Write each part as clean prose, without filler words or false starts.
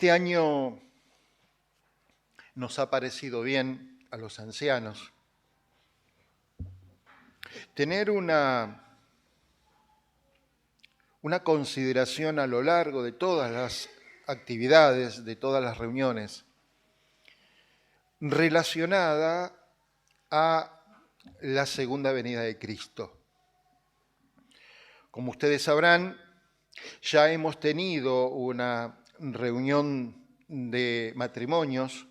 Este año nos ha parecido bien a los ancianos tener una consideración a lo largo de todas las actividades, de todas las reuniones, relacionada a la segunda venida de Cristo. Como ustedes sabrán, ya hemos tenido una reunión de matrimonios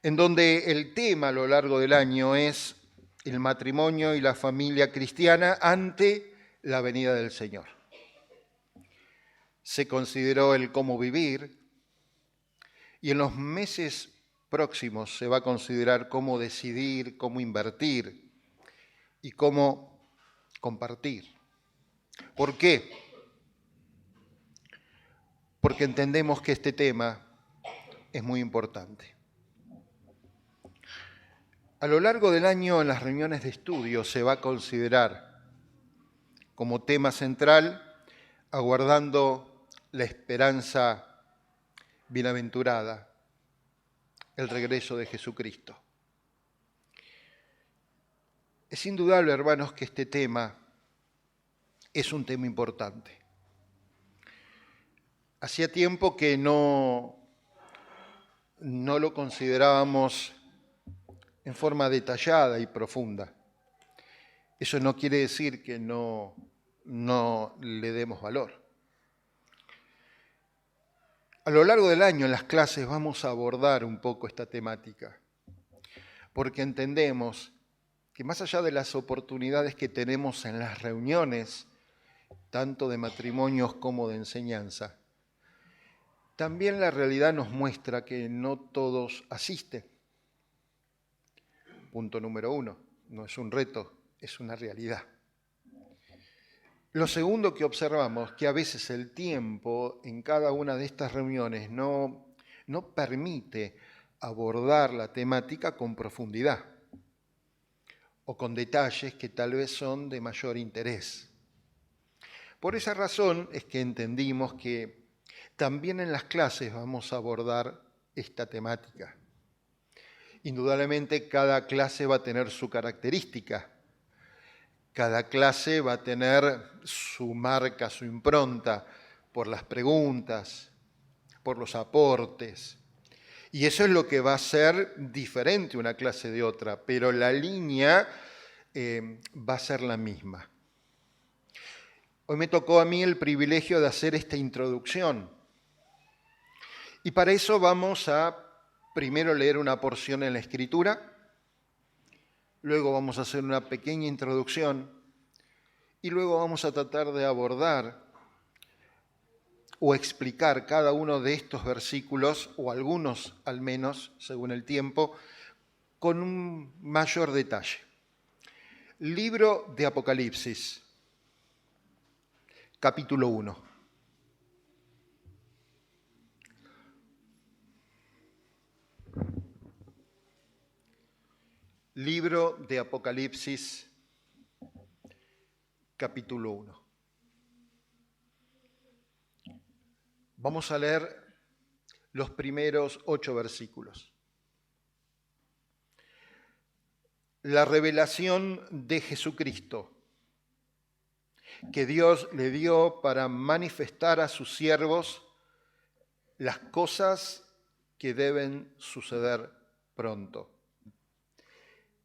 en donde el tema a lo largo del año es el matrimonio y la familia cristiana ante la venida del Señor. Se consideró el cómo vivir y en los meses próximos se va a considerar cómo decidir, cómo invertir y cómo compartir. ¿Por qué? Porque entendemos que este tema es muy importante. A lo largo del año en las reuniones de estudio se va a considerar como tema central aguardando la esperanza bienaventurada, el regreso de Jesucristo. Es indudable, hermanos, que este tema es un tema importante. Hacía tiempo que no lo considerábamos en forma detallada y profunda. Eso no quiere decir que no le demos valor. A lo largo del año en las clases vamos a abordar un poco esta temática, porque entendemos que más allá de las oportunidades que tenemos en las reuniones, tanto de matrimonios como de enseñanza, también la realidad nos muestra que no todos asisten. Punto número 1, no es un reto, es una realidad. Lo segundo que observamos, que a veces el tiempo en cada una de estas reuniones no permite abordar la temática con profundidad o con detalles que tal vez son de mayor interés. Por esa razón es que entendimos que también en las clases vamos a abordar esta temática. Indudablemente cada clase va a tener su característica, cada clase va a tener su marca, su impronta por las preguntas, por los aportes. Y eso es lo que va a ser diferente una clase de otra, pero la línea va a ser la misma. Hoy me tocó a mí el privilegio de hacer esta introducción. Y para eso vamos a primero leer una porción en la Escritura, luego vamos a hacer una pequeña introducción y luego vamos a tratar de abordar o explicar cada uno de estos versículos, o algunos al menos, según el tiempo, con un mayor detalle. Libro de Apocalipsis, capítulo 1. Libro de Apocalipsis, capítulo 1. Vamos a leer los primeros 8 versículos. La revelación de Jesucristo, que Dios le dio para manifestar a sus siervos las cosas que deben suceder pronto.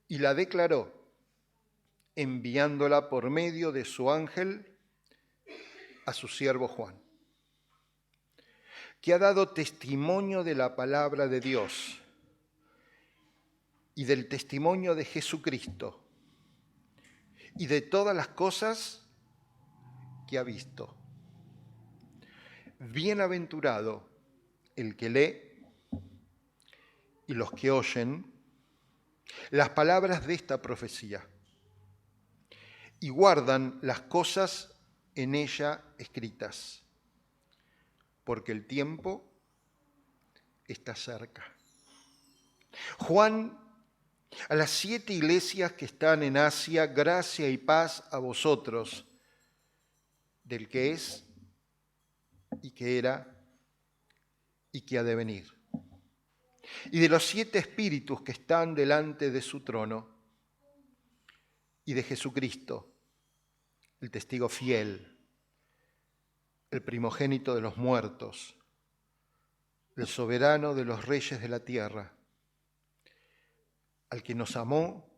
Y la declaró, enviándola por medio de su ángel a su siervo Juan, que ha dado testimonio de la palabra de Dios y del testimonio de Jesucristo y de todas las cosas que ha visto. Bienaventurado el que lee y los que oyen las palabras de esta profecía y guardan las cosas en ella escritas, porque el tiempo está cerca. Juan, a las 7 iglesias que están en Asia, gracia y paz a vosotros, del que es y que era y que ha de venir. Y de los 7 espíritus que están delante de su trono, y de Jesucristo, el testigo fiel, el primogénito de los muertos, el soberano de los reyes de la tierra, al que nos amó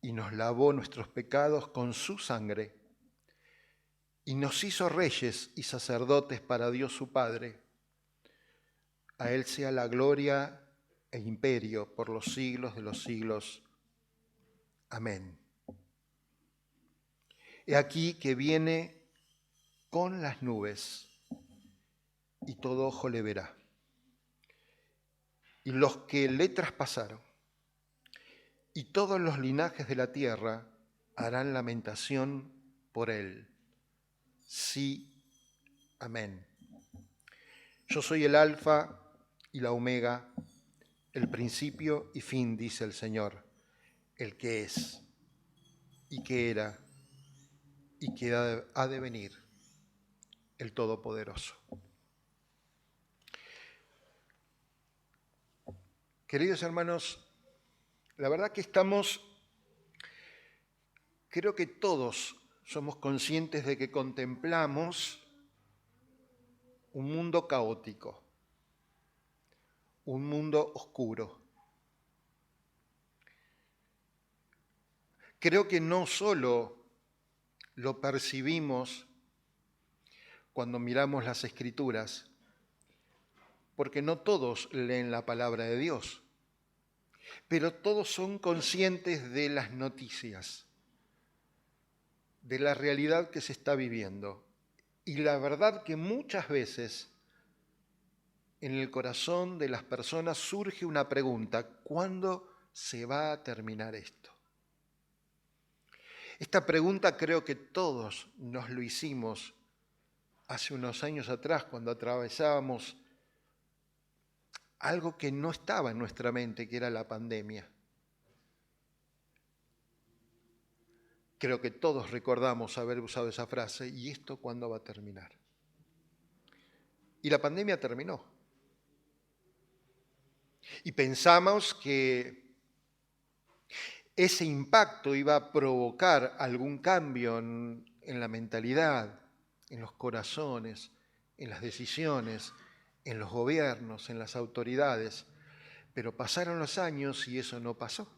y nos lavó nuestros pecados con su sangre, y nos hizo reyes y sacerdotes para Dios su Padre. A Él sea la gloria e imperio por los siglos de los siglos. Amén. He aquí que viene con las nubes, y todo ojo le verá. Y los que le traspasaron, y todos los linajes de la tierra harán lamentación por él. Sí, amén. Yo soy el Alfa y la Omega, el principio y fin, dice el Señor, el que es, y que era, y que ha de venir, el Todopoderoso. Queridos hermanos, la verdad que creo que todos somos conscientes de que contemplamos un mundo caótico, un mundo oscuro. Creo que no solo lo percibimos cuando miramos las Escrituras, porque no todos leen la palabra de Dios, pero todos son conscientes de las noticias, de la realidad que se está viviendo. Y la verdad que muchas veces en el corazón de las personas surge una pregunta: ¿cuándo se va a terminar esto? Esta pregunta creo que todos nos lo hicimos hace unos años atrás, cuando atravesábamos algo que no estaba en nuestra mente, que era la pandemia. Creo que todos recordamos haber usado esa frase: ¿y esto cuándo va a terminar? Y la pandemia terminó. Y pensamos que ese impacto iba a provocar algún cambio en la mentalidad, en los corazones, en las decisiones, en los gobiernos, en las autoridades. Pero pasaron los años y eso no pasó.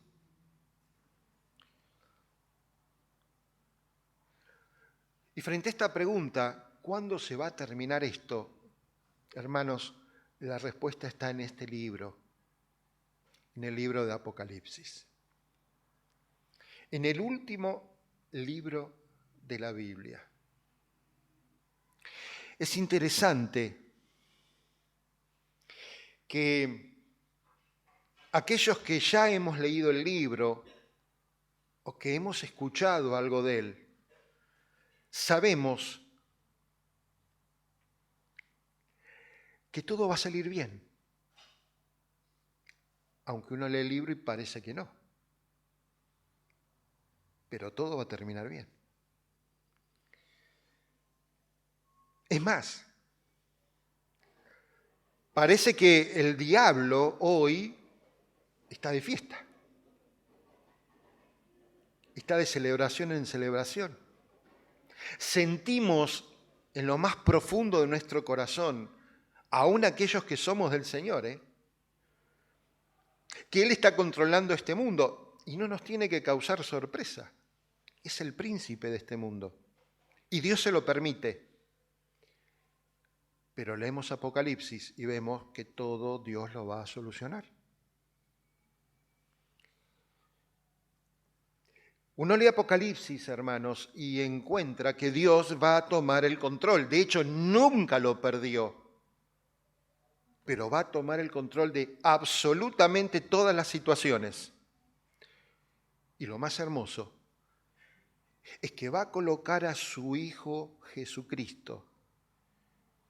Y frente a esta pregunta, ¿cuándo se va a terminar esto? Hermanos, la respuesta está en este libro, en el libro de Apocalipsis. En el último libro de la Biblia. Es interesante que aquellos que ya hemos leído el libro o que hemos escuchado algo de él, sabemos que todo va a salir bien, aunque uno lee el libro y parece que no. Pero todo va a terminar bien. Es más, parece que el diablo hoy está de fiesta. Está de celebración en celebración. Sentimos en lo más profundo de nuestro corazón, aún aquellos que somos del Señor, que Él está controlando este mundo y no nos tiene que causar sorpresa. Es el príncipe de este mundo y Dios se lo permite. Pero leemos Apocalipsis y vemos que todo Dios lo va a solucionar. Uno lee Apocalipsis, hermanos, y encuentra que Dios va a tomar el control. De hecho, nunca lo perdió, pero va a tomar el control de absolutamente todas las situaciones. Y lo más hermoso es que va a colocar a su Hijo Jesucristo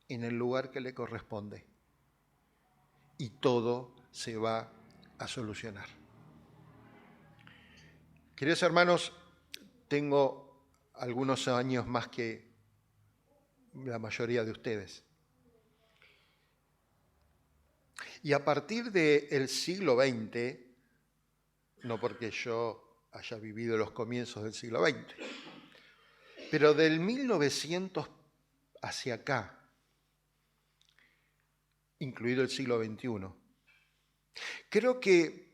en el lugar que le corresponde. Y todo se va a solucionar. Queridos hermanos, tengo algunos años más que la mayoría de ustedes. Y a partir del siglo XX, no porque yo haya vivido los comienzos del siglo XX, pero del 1900 hacia acá, incluido el siglo XXI, creo que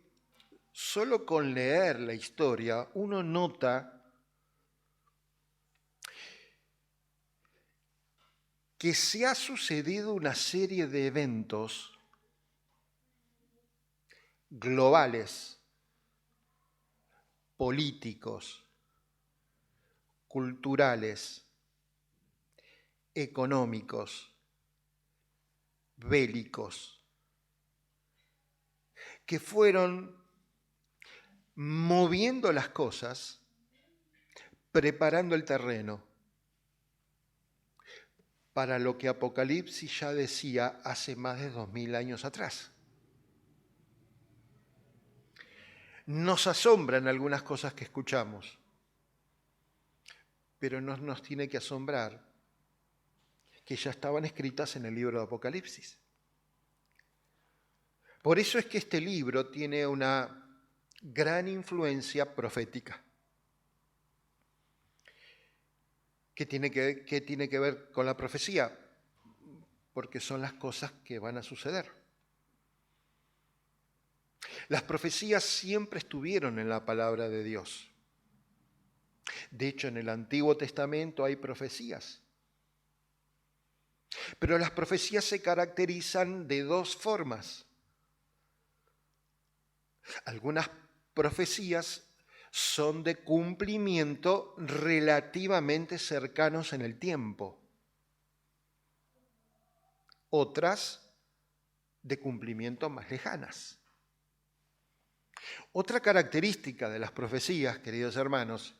solo con leer la historia uno nota que se ha sucedido una serie de eventos globales, políticos, culturales, económicos, bélicos, que fueron moviendo las cosas, preparando el terreno para lo que Apocalipsis ya decía hace más de 2000 años atrás. Nos asombran algunas cosas que escuchamos, pero no nos tiene que asombrar que ya estaban escritas en el libro de Apocalipsis. Por eso es que este libro tiene una gran influencia profética. ¿Qué tiene que ver con la profecía? Porque son las cosas que van a suceder. Las profecías siempre estuvieron en la palabra de Dios. De hecho, en el Antiguo Testamento hay profecías. Pero las profecías se caracterizan de dos formas. Algunas profecías son de cumplimiento relativamente cercanos en el tiempo. Otras de cumplimiento más lejanas. Otra característica de las profecías, queridos hermanos,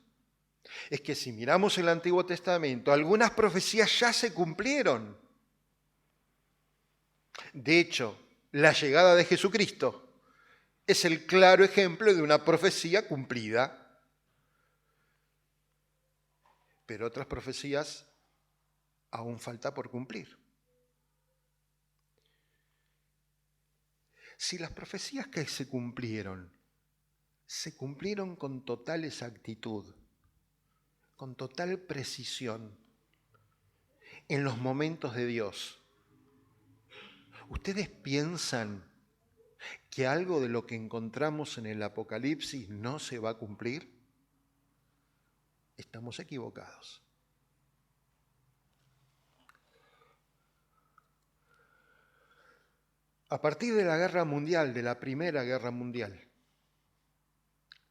es que si miramos el Antiguo Testamento, algunas profecías ya se cumplieron. De hecho, la llegada de Jesucristo es el claro ejemplo de una profecía cumplida. Pero otras profecías aún falta por cumplir. Si las profecías que se cumplieron con total exactitud, con total precisión, en los momentos de Dios, ¿ustedes piensan que algo de lo que encontramos en el Apocalipsis no se va a cumplir? Estamos equivocados. A partir de la guerra mundial, de la Primera Guerra Mundial,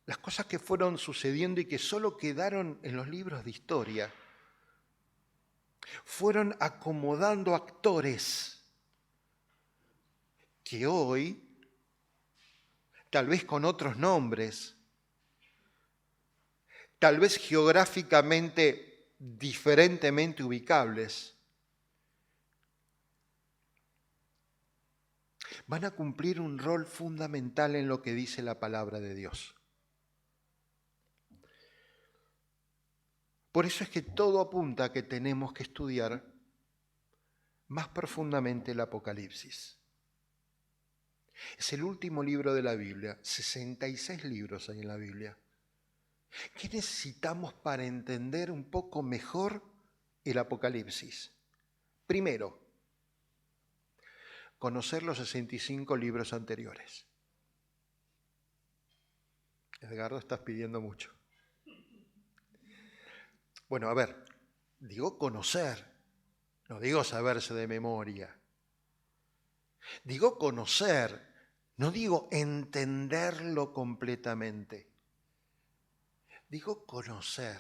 las cosas que fueron sucediendo y que solo quedaron en los libros de historia, fueron acomodando actores que hoy, tal vez con otros nombres, tal vez geográficamente diferentemente ubicables, van a cumplir un rol fundamental en lo que dice la palabra de Dios. Por eso es que todo apunta a que tenemos que estudiar más profundamente el Apocalipsis. Es el último libro de la Biblia, 66 libros hay en la Biblia. ¿Qué necesitamos para entender un poco mejor el Apocalipsis? Primero, conocer los 65 libros anteriores. Edgardo, estás pidiendo mucho. Bueno, a ver, digo conocer, no digo saberse de memoria. Digo conocer, no digo entenderlo completamente. Digo conocer.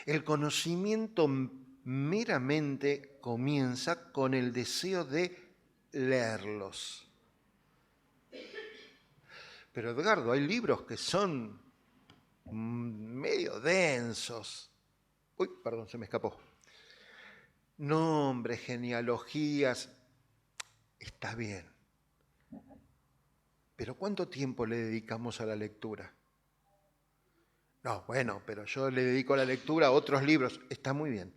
El conocimiento meramente comienza con el deseo de leerlos. Pero Edgardo, hay libros que son medio densos. Uy, perdón, se me escapó. Nombres, genealogías, está bien. Pero ¿cuánto tiempo le dedicamos a la lectura? No, bueno, pero yo le dedico a la lectura a otros libros. Está muy bien.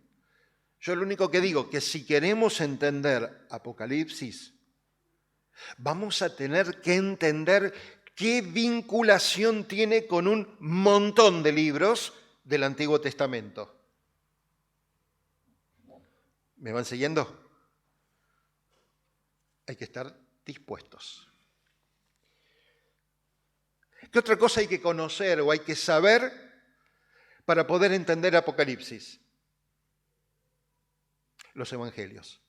Yo lo único que digo que si queremos entender Apocalipsis, Vamos a tener que entender qué vinculación tiene con un montón de libros del Antiguo Testamento. ¿Me van siguiendo? Hay que estar dispuestos. ¿Qué otra cosa hay que conocer o hay que saber para poder entender Apocalipsis? Los evangelios.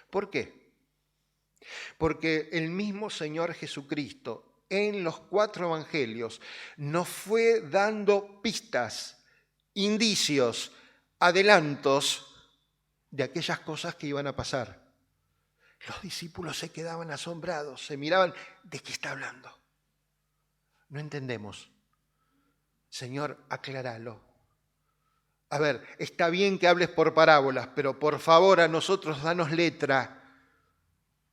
¿Por qué? Porque el mismo Señor Jesucristo en los 4 evangelios nos fue dando pistas, indicios, adelantos de aquellas cosas que iban a pasar. Los discípulos se quedaban asombrados, se miraban, ¿de qué está hablando? No entendemos. Señor, acláralo. A ver, está bien que hables por parábolas, pero por favor a nosotros danos letra,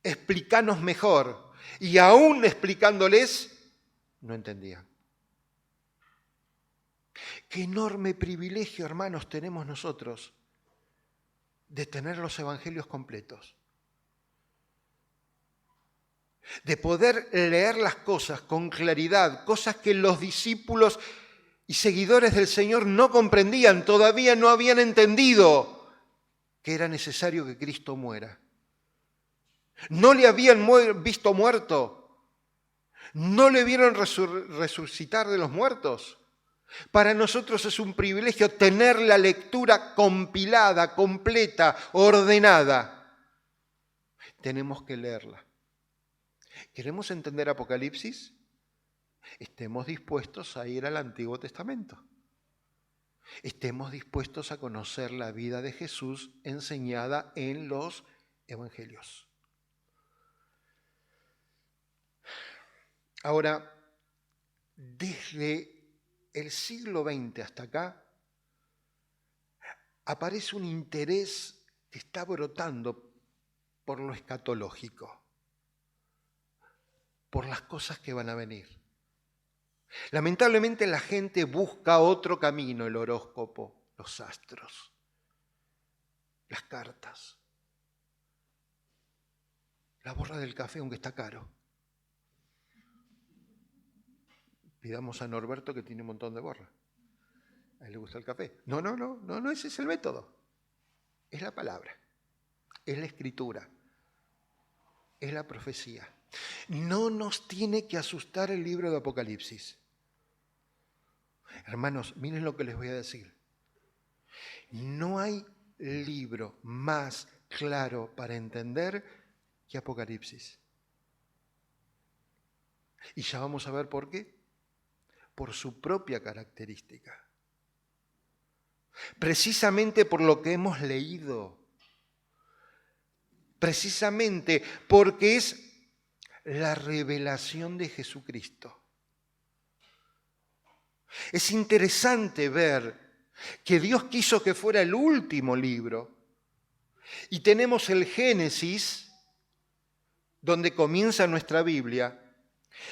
explícanos mejor. Y aún explicándoles, no entendían. Qué enorme privilegio, hermanos, tenemos nosotros de tener los evangelios completos. De poder leer las cosas con claridad, cosas que los discípulos y seguidores del Señor no comprendían, todavía no habían entendido que era necesario que Cristo muera. No le habían visto muerto, no le vieron resucitar de los muertos. Para nosotros es un privilegio tener la lectura compilada, completa, ordenada. Tenemos que leerla. ¿Queremos entender Apocalipsis? Estemos dispuestos a ir al Antiguo Testamento. Estemos dispuestos a conocer la vida de Jesús enseñada en los Evangelios. Ahora, desde el siglo XX hasta acá, aparece un interés que está brotando por lo escatológico, por las cosas que van a venir. Lamentablemente la gente busca otro camino, el horóscopo, los astros, las cartas, la borra del café, aunque está caro. Pidamos a Norberto que tiene un montón de borra. A él le gusta el café. No, ese es el método. Es la palabra, es la escritura, es la profecía. No nos tiene que asustar el libro de Apocalipsis. Hermanos, miren lo que les voy a decir. No hay libro más claro para entender que Apocalipsis. Y ya vamos a ver por qué. Por su propia característica. Precisamente por lo que hemos leído. Precisamente porque es la revelación de Jesucristo. Es interesante ver que Dios quiso que fuera el último libro. Y tenemos el Génesis, donde comienza nuestra Biblia,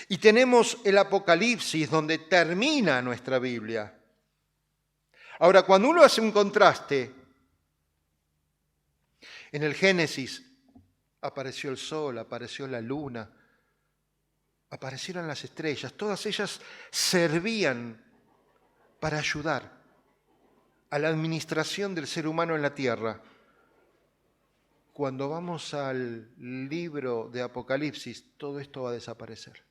y tenemos el Apocalipsis, donde termina nuestra Biblia. Ahora, cuando uno hace un contraste, en el Génesis apareció el sol, apareció la luna, aparecieron las estrellas, todas ellas servían para ayudar a la administración del ser humano en la tierra. Cuando vamos al libro de Apocalipsis, todo esto va a desaparecer.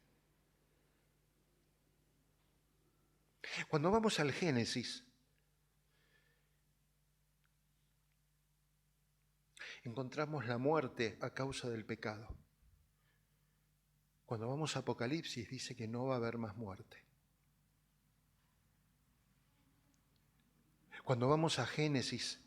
Cuando vamos al Génesis, encontramos la muerte a causa del pecado. Cuando vamos a Apocalipsis, dice que no va a haber más muerte. Cuando vamos a Génesis,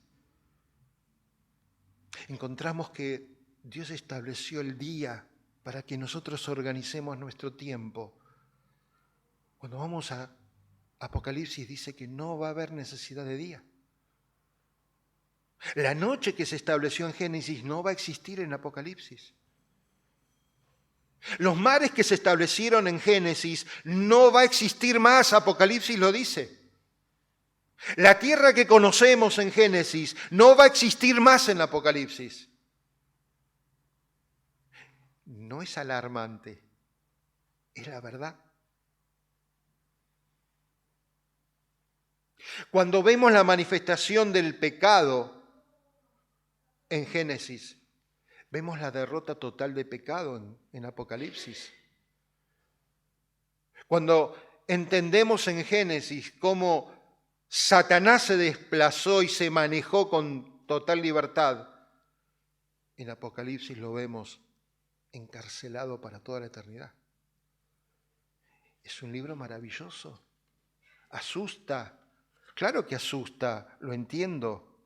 encontramos que Dios estableció el día para que nosotros organicemos nuestro tiempo. Cuando vamos a Apocalipsis, dice que no va a haber necesidad de día. La noche que se estableció en Génesis no va a existir en Apocalipsis. Los mares que se establecieron en Génesis no va a existir más, Apocalipsis lo dice. La tierra que conocemos en Génesis no va a existir más en Apocalipsis. no es alarmante, es la verdad. Cuando vemos la manifestación del pecado en Génesis, vemos la derrota total de pecado en Apocalipsis. Cuando entendemos en Génesis cómo Satanás se desplazó y se manejó con total libertad, en Apocalipsis lo vemos encarcelado para toda la eternidad. Es un libro maravilloso. Asusta. Claro que asusta, lo entiendo.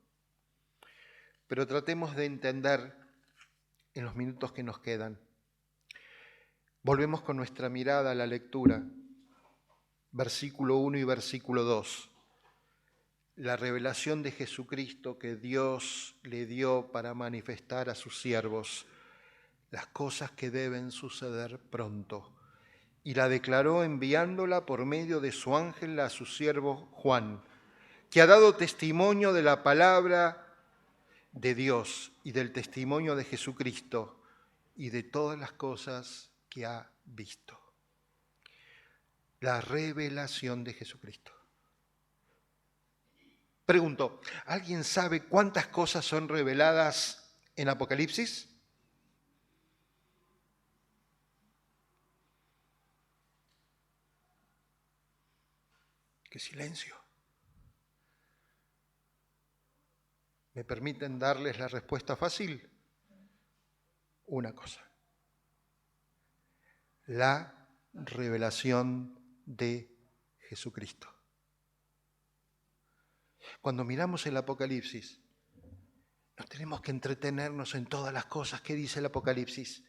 Pero tratemos de entender en los minutos que nos quedan. Volvemos con nuestra mirada a la lectura. Versículo 1 y versículo 2. La revelación de Jesucristo que Dios le dio para manifestar a sus siervos las cosas que deben suceder pronto. Y la declaró enviándola por medio de su ángel a su siervo Juan, que ha dado testimonio de la palabra de Dios y del testimonio de Jesucristo y de todas las cosas que ha visto. La revelación de Jesucristo. Pregunto, ¿alguien sabe cuántas cosas son reveladas en Apocalipsis? ¡Qué silencio! ¿Me permiten darles la respuesta fácil? Una cosa. La revelación de Jesucristo. Cuando miramos el Apocalipsis, no tenemos que entretenernos en todas las cosas que dice el Apocalipsis.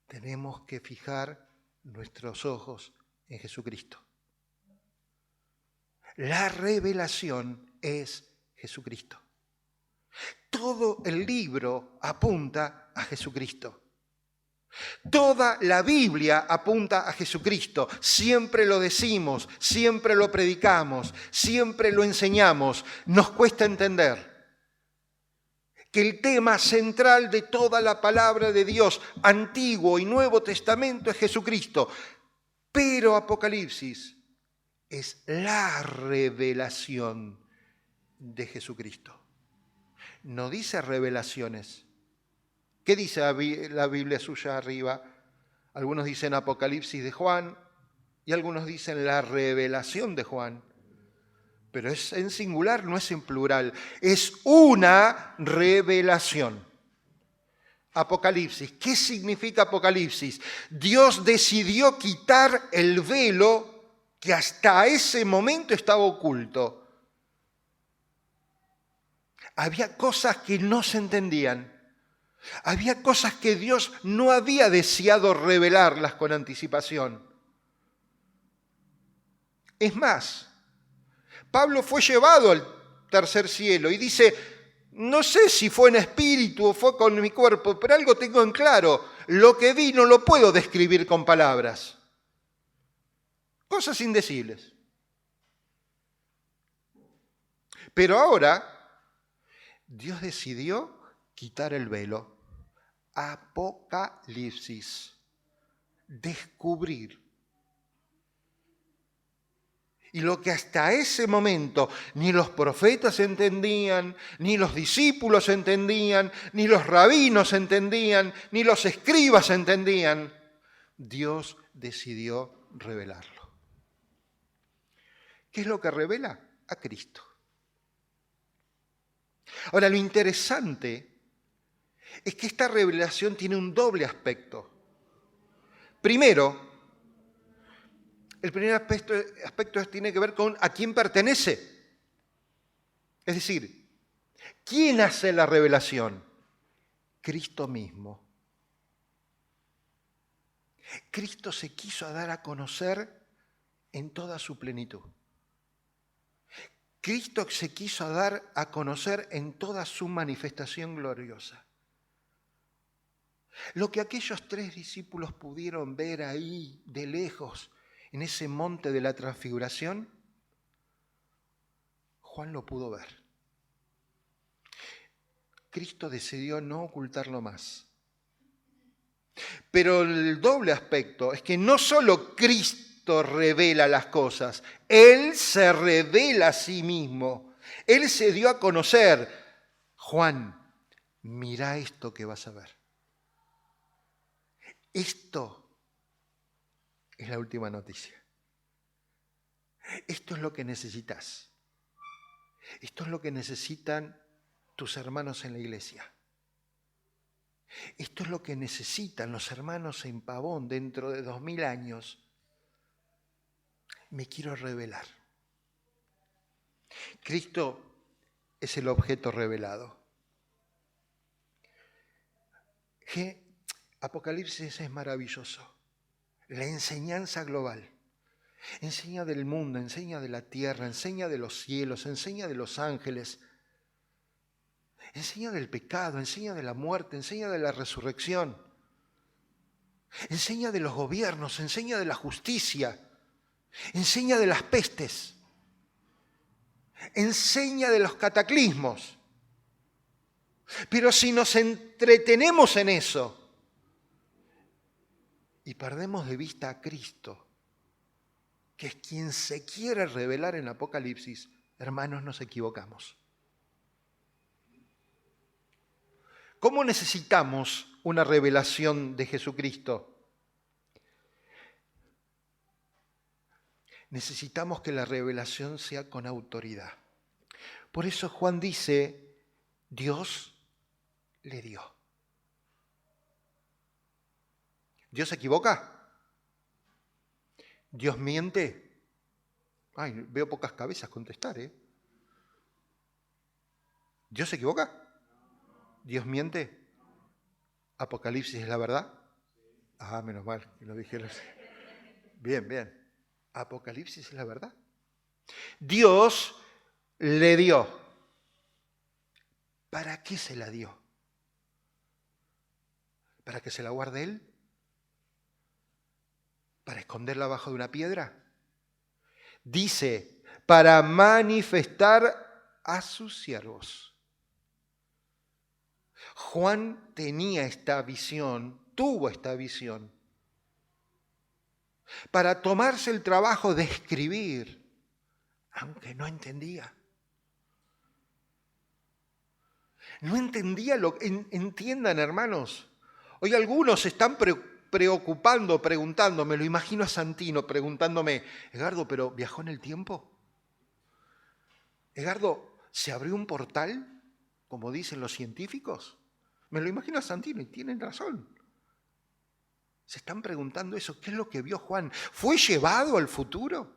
Tenemos que fijar nuestros ojos en Jesucristo. La revelación es Jesucristo. Todo el libro apunta a Jesucristo. Toda la Biblia apunta a Jesucristo. Siempre lo decimos, siempre lo predicamos, siempre lo enseñamos. Nos cuesta entender que el tema central de toda la palabra de Dios, Antiguo y Nuevo Testamento, es Jesucristo. Pero Apocalipsis es la revelación de Jesucristo. No dice revelaciones. ¿Qué dice la Biblia suya arriba? Algunos dicen Apocalipsis de Juan y algunos dicen la revelación de Juan. Pero es en singular, no es en plural. Es una revelación. Apocalipsis. ¿Qué significa Apocalipsis? Dios decidió quitar el velo que hasta ese momento estaba oculto. Había cosas que no se entendían. Había cosas que Dios no había deseado revelarlas con anticipación. Es más, Pablo fue llevado al tercer cielo y dice, no sé si fue en espíritu o fue con mi cuerpo, pero algo tengo en claro, lo que vi no lo puedo describir con palabras. Cosas indecibles. Pero ahora, Dios decidió quitar el velo. Apocalipsis. Descubrir. Y lo que hasta ese momento ni los profetas entendían, ni los discípulos entendían, ni los rabinos entendían, ni los escribas entendían, Dios decidió revelarlo. ¿Qué es lo que revela? A Cristo. Ahora, lo interesante es que esta revelación tiene un doble aspecto. Primero, el primer aspecto tiene que ver con a quién pertenece. Es decir, ¿quién hace la revelación? Cristo mismo. Cristo se quiso dar a conocer en toda su plenitud. Cristo se quiso dar a conocer en toda su manifestación gloriosa. Lo que aquellos 3 discípulos pudieron ver ahí de lejos, en ese monte de la transfiguración, Juan lo pudo ver. Cristo decidió no ocultarlo más. Pero el doble aspecto es que no solo Cristo revela las cosas, Él se revela a sí mismo. Él se dio a conocer. Juan, mira esto que vas a ver. Esto es la última noticia. Esto es lo que necesitas. Esto es lo que necesitan tus hermanos en la iglesia. Esto es lo que necesitan los hermanos en Pavón dentro de 2000 años. Me quiero revelar. Cristo es el objeto revelado. Apocalipsis es maravilloso. La enseñanza global. Enseña del mundo, enseña de la tierra, enseña de los cielos, enseña de los ángeles. Enseña del pecado, enseña de la muerte, enseña de la resurrección. Enseña de los gobiernos, enseña de la justicia. Enseña de las pestes. Enseña de los cataclismos. Pero si nos entretenemos en eso y perdemos de vista a Cristo, que es quien se quiere revelar en Apocalipsis, hermanos, nos equivocamos. ¿Cómo necesitamos una revelación de Jesucristo? Necesitamos que la revelación sea con autoridad. Por eso Juan dice, Dios le dio. ¿Dios se equivoca? ¿Dios miente? Ay, veo pocas cabezas contestar, ¿eh? ¿Dios se equivoca? ¿Dios miente? ¿Apocalipsis es la verdad? Ah, menos mal que lo dijeron. Bien, bien. Apocalipsis es la verdad. Dios le dio. ¿Para qué se la dio? ¿Para que se la guarde él? ¿Para esconderla bajo de una piedra? Dice, para manifestar a sus siervos. Juan tenía esta visión, tuvo esta visión, para tomarse el trabajo de escribir, aunque no entendía. No entendía lo que... Entiendan, hermanos. Hoy algunos se están preocupando, preguntando, me lo imagino a Santino preguntándome, Edgardo, ¿pero viajó en el tiempo? Edgardo, ¿se abrió un portal, como dicen los científicos? Me lo imagino a Santino y tienen razón. Se están preguntando eso, ¿qué es lo que vio Juan? ¿Fue llevado al futuro?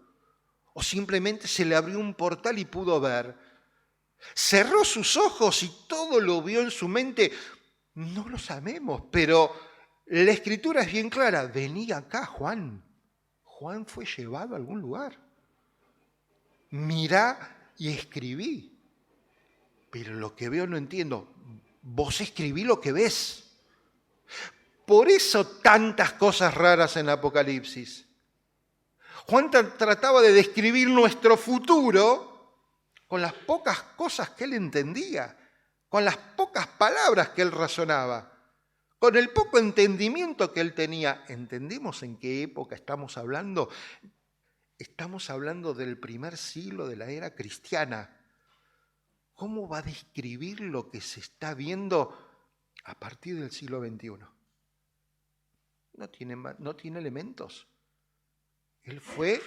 ¿O simplemente se le abrió un portal y pudo ver? ¿Cerró sus ojos y todo lo vio en su mente? No lo sabemos, pero la Escritura es bien clara. Vení acá, Juan. Juan fue llevado a algún lugar. Mirá y escribí. Pero lo que veo no entiendo. Vos escribí lo que ves. Por eso tantas cosas raras en Apocalipsis. Juan trataba de describir nuestro futuro con las pocas cosas que él entendía, con las pocas palabras que él razonaba, con el poco entendimiento que él tenía. ¿Entendemos en qué época estamos hablando? Estamos hablando del primer siglo de la era cristiana. ¿Cómo va a describir lo que se está viendo a partir del siglo XXI? No tiene elementos. Él fue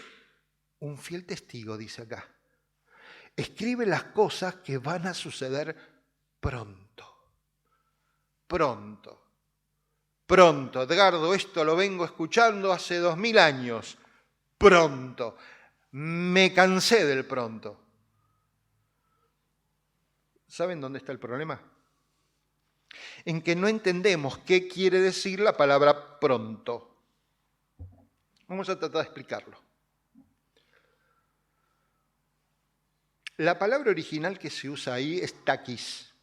un fiel testigo, dice acá. Escribe las cosas que van a suceder pronto. Pronto. Pronto. Edgardo, esto lo vengo escuchando hace 2000 años. Pronto. Me cansé del pronto. ¿Saben dónde está el problema? En que no entendemos qué quiere decir la palabra pronto. Vamos a tratar de explicarlo. La palabra original que se usa ahí es taquis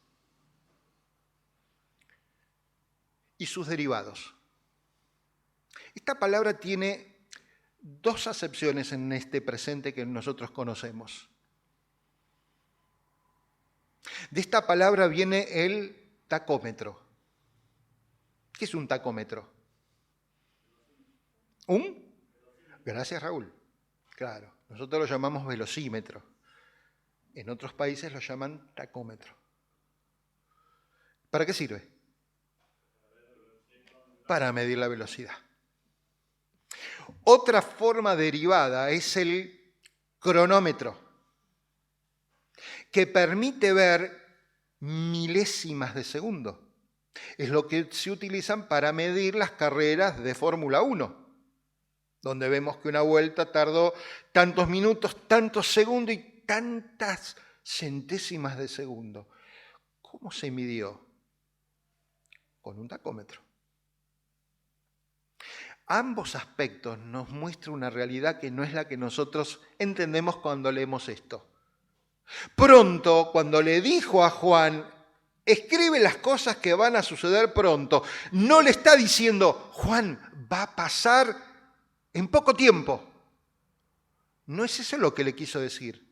y sus derivados. Esta palabra tiene dos acepciones en este presente que nosotros conocemos. De esta palabra viene el tacómetro. ¿Qué es un tacómetro? ¿Un? Gracias, Raúl. Claro, nosotros lo llamamos velocímetro. En otros países lo llaman tacómetro. ¿Para qué sirve? Para medir la velocidad. Otra forma derivada es el cronómetro, que permite ver milésimas de segundo. Es lo que se utilizan para medir las carreras de Fórmula 1, donde vemos que una vuelta tardó tantos minutos, tantos segundos y tantas centésimas de segundo. ¿Cómo se midió? Con un tacómetro. Ambos aspectos nos muestran una realidad que no es la que nosotros entendemos cuando leemos esto. Pronto, cuando le dijo a Juan, escribe las cosas que van a suceder pronto, no le está diciendo, Juan, va a pasar en poco tiempo. No es eso lo que le quiso decir.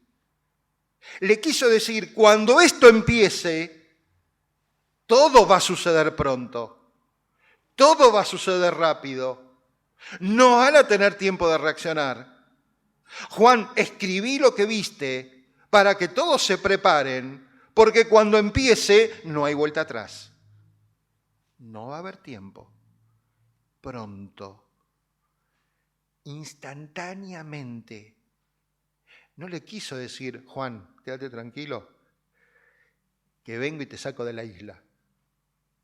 Le quiso decir, cuando esto empiece, todo va a suceder pronto. Todo va a suceder rápido. No van a tener tiempo de reaccionar. Juan, escribí lo que viste para que todos se preparen, porque cuando empiece no hay vuelta atrás. No va a haber tiempo. Pronto. Instantáneamente. No le quiso decir, Juan, quédate tranquilo, que vengo y te saco de la isla.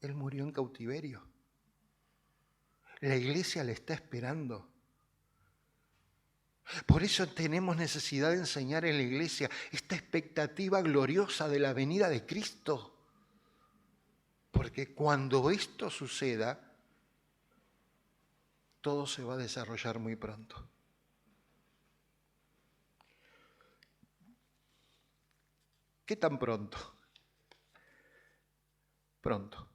Él murió en cautiverio. La iglesia le está esperando. Por eso tenemos necesidad de enseñar en la iglesia esta expectativa gloriosa de la venida de Cristo. Porque cuando esto suceda, todo se va a desarrollar muy pronto. ¿Qué tan pronto? Pronto.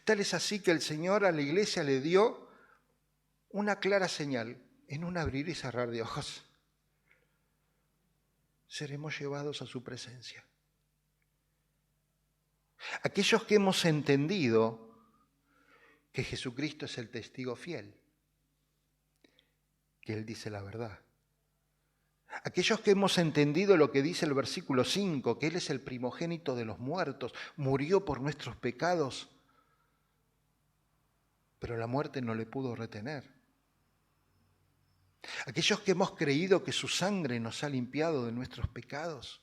Tal es así que el Señor a la iglesia le dio una clara señal en un abrir y cerrar de ojos. Seremos llevados a su presencia. Aquellos que hemos entendido que Jesucristo es el testigo fiel, que Él dice la verdad. Aquellos que hemos entendido lo que dice el versículo 5, que Él es el primogénito de los muertos, murió por nuestros pecados, pero la muerte no le pudo retener. Aquellos que hemos creído que su sangre nos ha limpiado de nuestros pecados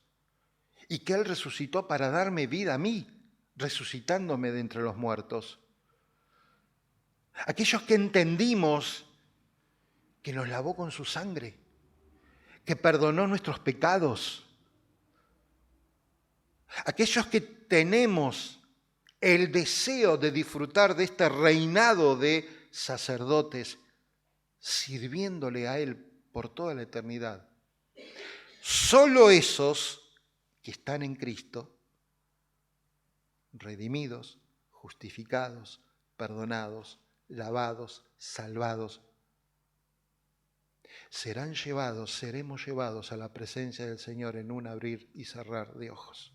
y que Él resucitó para darme vida a mí, resucitándome de entre los muertos. Aquellos que entendimos que nos lavó con su sangre, que perdonó nuestros pecados. Aquellos que tenemos el deseo de disfrutar de este reinado de sacerdotes, sirviéndole a Él por toda la eternidad. Solo esos que están en Cristo, redimidos, justificados, perdonados, lavados, salvados, seremos llevados a la presencia del Señor en un abrir y cerrar de ojos.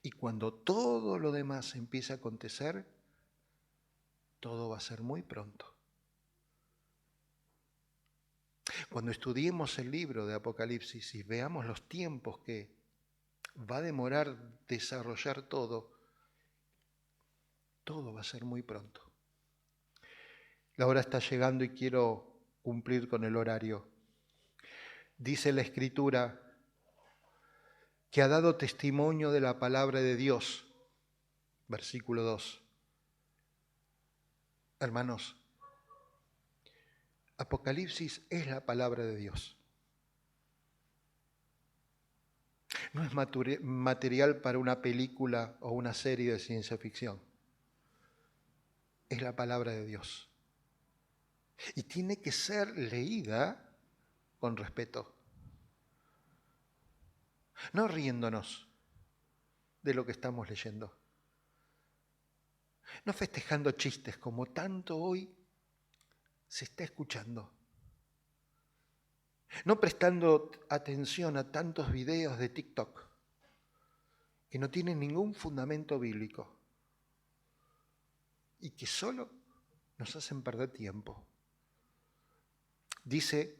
Y cuando todo lo demás empiece a acontecer, todo va a ser muy pronto. Cuando estudiemos el libro de Apocalipsis y veamos los tiempos que va a demorar desarrollar todo, todo va a ser muy pronto. La hora está llegando y quiero cumplir con el horario. Dice la Escritura que ha dado testimonio de la palabra de Dios. Versículo 2. Hermanos, Apocalipsis es la palabra de Dios. No es material para una película o una serie de ciencia ficción. Es la palabra de Dios. Y tiene que ser leída con respeto. No riéndonos de lo que estamos leyendo. No festejando chistes como tanto hoy se está escuchando. No prestando atención a tantos videos de TikTok que no tienen ningún fundamento bíblico y que solo nos hacen perder tiempo. Dice,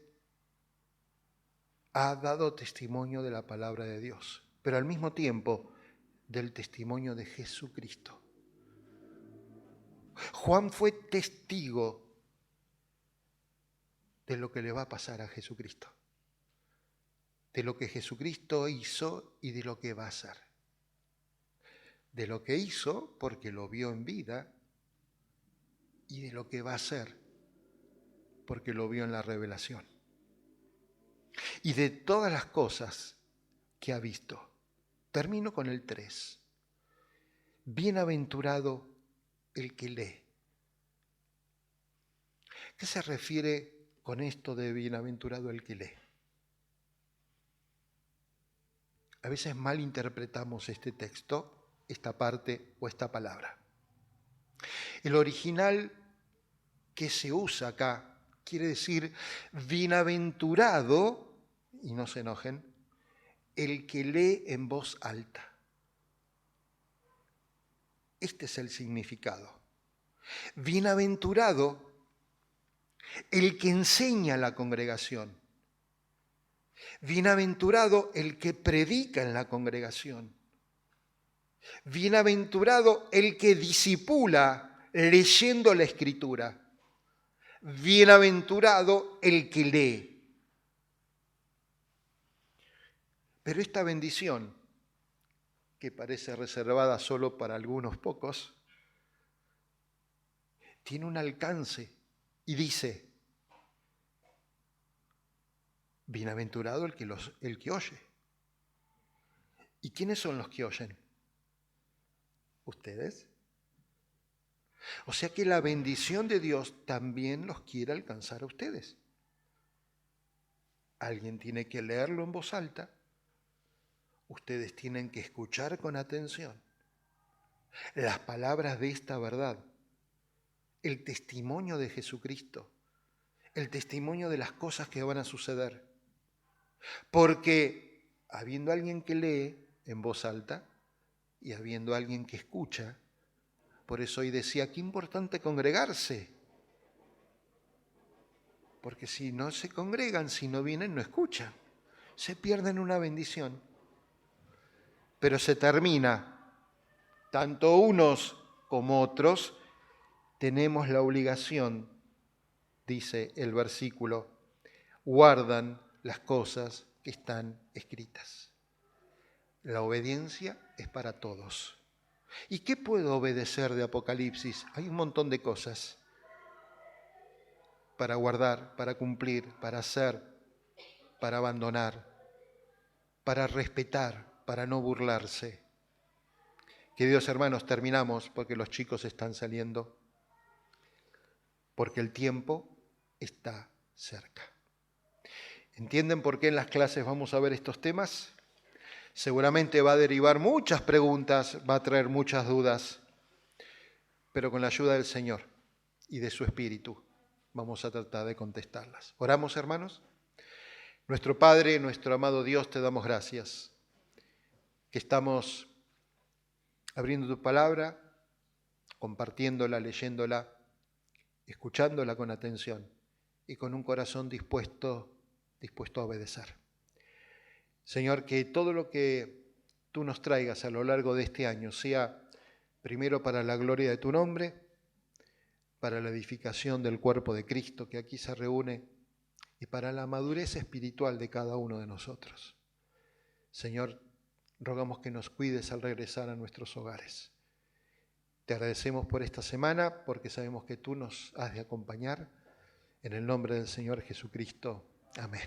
ha dado testimonio de la palabra de Dios, pero al mismo tiempo del testimonio de Jesucristo. Juan fue testigo de lo que le va a pasar a Jesucristo, de lo que Jesucristo hizo y de lo que va a hacer. De lo que hizo porque lo vio en vida y de lo que va a hacer porque lo vio en la revelación. Y de todas las cosas que ha visto. Termino con el 3. Bienaventurado el que lee. ¿Qué se refiere con esto de bienaventurado el que lee? A veces malinterpretamos este texto, esta parte o esta palabra. El original que se usa acá quiere decir bienaventurado, y no se enojen, el que lee en voz alta. Este es el significado. Bienaventurado el que enseña a la congregación. Bienaventurado el que predica en la congregación. Bienaventurado el que discipula leyendo la Escritura. Bienaventurado el que lee. Pero esta bendición, que parece reservada solo para algunos pocos, tiene un alcance y dice, bienaventurado el que oye. ¿Y quiénes son los que oyen? ¿Ustedes? O sea que la bendición de Dios también los quiere alcanzar a ustedes. Alguien tiene que leerlo en voz alta. Ustedes tienen que escuchar con atención las palabras de esta verdad, el testimonio de Jesucristo, el testimonio de las cosas que van a suceder. Porque habiendo alguien que lee en voz alta y habiendo alguien que escucha, por eso hoy decía, qué importante congregarse. Porque si no se congregan, si no vienen, no escuchan. Se pierden una bendición. Pero se termina, tanto unos como otros, tenemos la obligación, dice el versículo, guardan las cosas que están escritas. La obediencia es para todos. ¿Y qué puedo obedecer de Apocalipsis? Hay un montón de cosas para guardar, para cumplir, para hacer, para abandonar, para respetar, para no burlarse. Queridos hermanos, terminamos porque los chicos están saliendo, porque el tiempo está cerca. ¿Entienden por qué en las clases vamos a ver estos temas? Seguramente va a derivar muchas preguntas, va a traer muchas dudas, pero con la ayuda del Señor y de su Espíritu vamos a tratar de contestarlas. ¿Oramos, hermanos? Nuestro Padre, nuestro amado Dios, te damos gracias que estamos abriendo tu palabra, compartiéndola, leyéndola, escuchándola con atención y con un corazón dispuesto a obedecer. Señor, que todo lo que tú nos traigas a lo largo de este año sea primero para la gloria de tu nombre, para la edificación del cuerpo de Cristo que aquí se reúne y para la madurez espiritual de cada uno de nosotros. Señor, rogamos que nos cuides al regresar a nuestros hogares. Te agradecemos por esta semana porque sabemos que tú nos has de acompañar. En el nombre del Señor Jesucristo. Amén.